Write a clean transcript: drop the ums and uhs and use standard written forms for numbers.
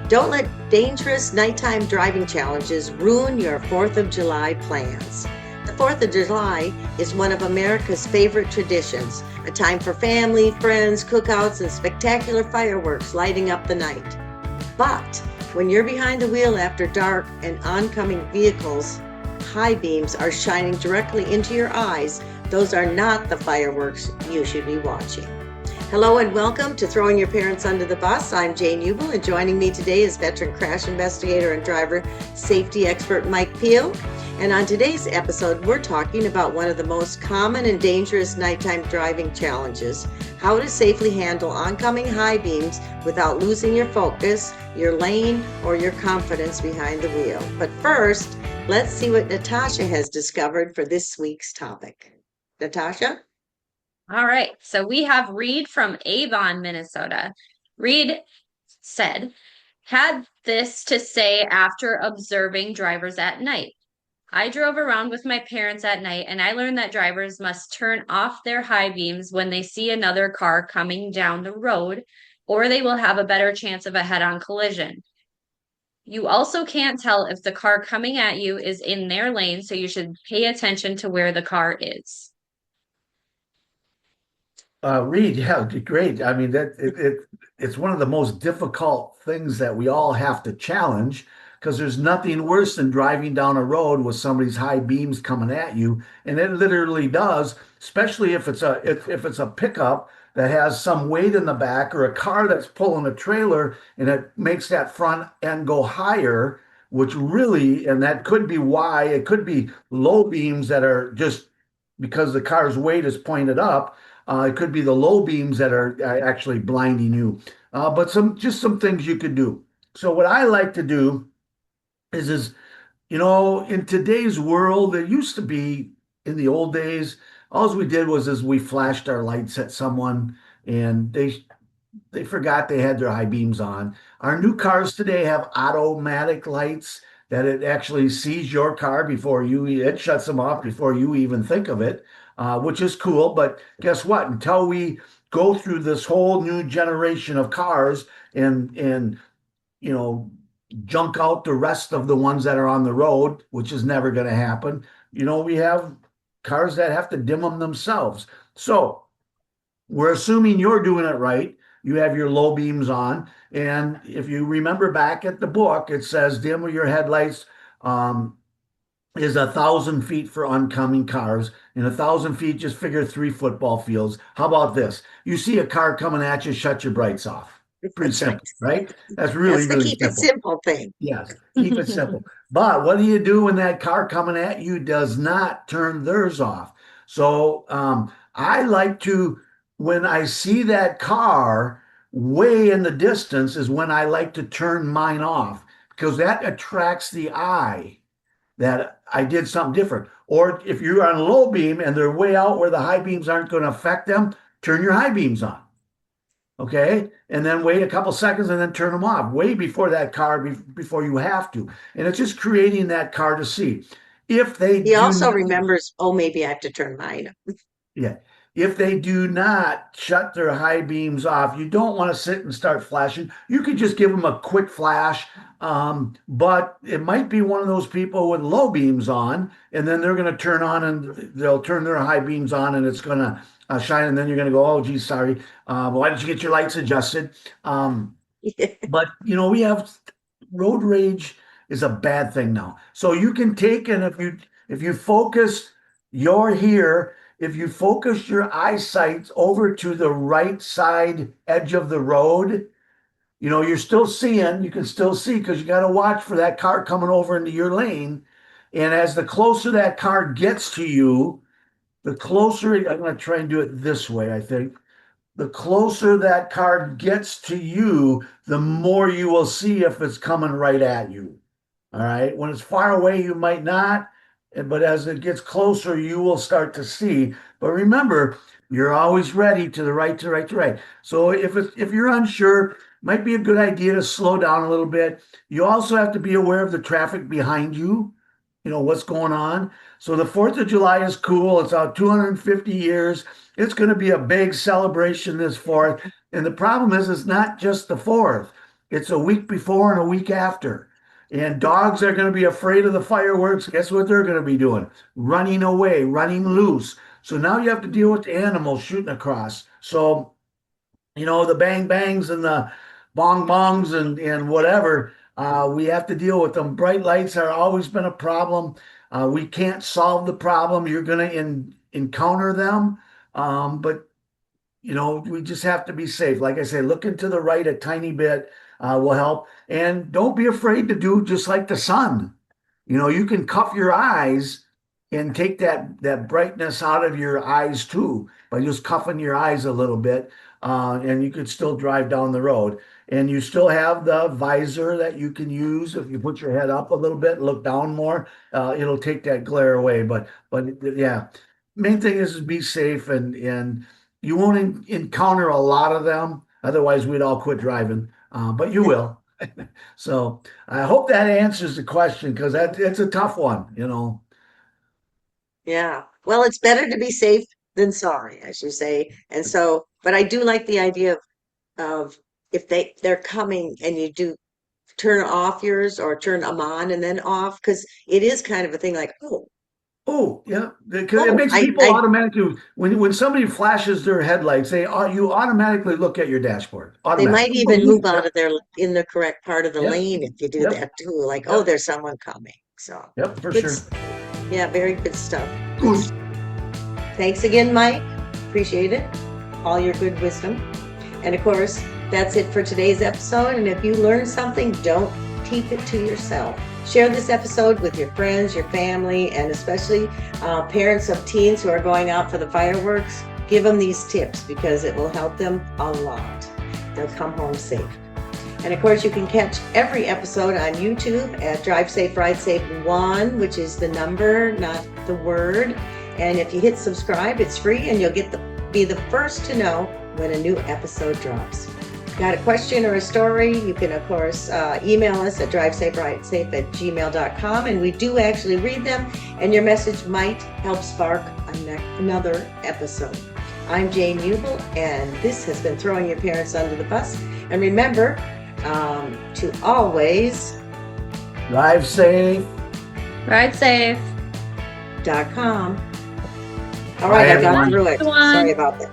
Don't let dangerous nighttime driving challenges ruin your 4th of July plans. The 4th of July is one of America's favorite traditions, a time for family, friends, cookouts, and spectacular fireworks lighting up the night. But when you're behind the wheel after dark and oncoming vehicles, high beams are shining directly into your eyes, those are not the fireworks you should be watching. Hello and welcome to Throwing Your Parents Under the Bus. I'm Jane Ubel, and joining me today is veteran crash investigator and driver safety expert Mike Pehl. And on today's episode, we're talking about one of the most common and dangerous nighttime driving challenges, how to safely handle oncoming high beams without losing your focus, your lane, or your confidence behind the wheel. But first, let's see what Natasha has discovered for this week's topic. Natasha? All right, so we have Reed from Avon, Minnesota. Reed had this to say after observing drivers at night. I drove around with my parents at night and I learned that drivers must turn off their high beams when they see another car coming down the road, or they will have a better chance of a head-on collision. You also can't tell if the car coming at you is in their lane, so you should pay attention to where the car is. Reed, yeah, great. I mean, it's one of the most difficult things that we all have to challenge because there's nothing worse than driving down a road with somebody's high beams coming at you, and it literally does, especially if it's a pickup that has some weight in the back or a car that's pulling a trailer and it makes that front end go higher, which really, and that could be why it could be low beams that are just because the car's weight is pointed up. It could be the low beams that are actually blinding you. But some things you could do. So what I like to do is in today's world, there used to be in the old days, all we did was we flashed our lights at someone and they forgot they had their high beams on. Our new cars today have automatic lights that it actually sees your car it shuts them off before you even think of it, which is cool. But guess what? Until we go through this whole new generation of cars and junk out the rest of the ones that are on the road, which is never going to happen, we have cars that have to dim them themselves. So we're assuming you're doing it right. You have your low beams on. And if you remember back at the book, it says dim your headlights is 1,000 feet for oncoming cars. And 1,000 feet, just figure 3 football fields. How about this? You see a car coming at you, shut your brights off. Pretty simple, right? That's really keep simple. it simple thing. Yes, keep it simple. But what do you do when that car coming at you does not turn theirs off? So I like to, when I see that car way in the distance, is when I like to turn mine off because that attracts the eye that I did something different. Or if you're on a low beam and they're way out where the high beams aren't going to affect them, turn your high beams on. Okay. And then wait a couple seconds and then turn them off way before that car, before you have to. And it's just creating that car to see. He also remembers, maybe I have to turn mine. Yeah. If they do not shut their high beams off, you don't want to sit and start flashing. You could just give them a quick flash, but it might be one of those people with low beams on, and then they're going to turn on and they'll turn their high beams on, and it's going to shine, and then you're going to go, oh, geez, sorry. Why didn't you get your lights adjusted? But, we have road rage is a bad thing now. So you can take, and if you focus if you focus your eyesight over to the right side edge of the road, you're still seeing, you can still see because you got to watch for that car coming over into your lane. And as the closer that car gets to you, I'm going to try and do it this way, I think. The closer that car gets to you, the more you will see if it's coming right at you. All right. When it's far away, you might not. But as it gets closer, you will start to see. But remember, you're always ready to the right, to right, to right. So if you're unsure, it might be a good idea to slow down a little bit. You also have to be aware of the traffic behind you, what's going on. So the 4th of July is cool. It's out 250 years. It's going to be a big celebration this 4th. And the problem is, it's not just the 4th. it's a week before and a week after. And dogs are going to be afraid of the fireworks. Guess what they're going to be doing? Running away, running loose. So now you have to deal with the animals shooting across. So, the bang bangs and the bong bongs and whatever, we have to deal with them. Bright lights are always been a problem. We can't solve the problem. You're going to encounter them. But we just have to be safe. Like I say, looking to the right a tiny bit will help. And don't be afraid to do just like the sun. You can cuff your eyes and take that brightness out of your eyes too by just cuffing your eyes a little bit. And you could still drive down the road. And you still have the visor that you can use if you put your head up a little bit, look down more. It'll take that glare away. But yeah, main thing is be safe and you won't encounter a lot of them. Otherwise, we'd all quit driving. But you will. So I hope that answers the question because it's a tough one. Yeah. Well, it's better to be safe than sorry, I should say. And so, but I do like the idea of if they're coming and you do turn off yours or turn them on and then off, because it is kind of a thing like, Oh, yeah, because it oh, makes people automatically when somebody flashes their headlights, you automatically look at your dashboard. they might Automatically. even move out Yep, of in the correct part of the yep, lane if you do yep, that too. Like, oh, yep, there's someone coming. So yep, for good, sure. yeah, very good stuff. Thanks again, Mike. Appreciate it. All your good wisdom. And of course, that's it for today's episode. And if you learned something, don't keep it to yourself. Share this episode with your friends, your family, and especially parents of teens who are going out for the fireworks. Give them these tips because it will help them a lot. They'll come home safe. And of course, you can catch every episode on YouTube at Drive Safe, Ride Safe 1, which is the number, not the word. And if you hit subscribe, it's free and you'll be the first to know when a new episode drops. Got a question or a story, you can, of course, email us at drivesaferidesafe@gmail.com, and we do actually read them, and your message might help spark another episode. I'm Jane Hubel, and this has been Throwing Your Parents Under the Bus. And remember to always Drive safe. Ride safe. .com. All right, I got through it. Everyone. Sorry about that.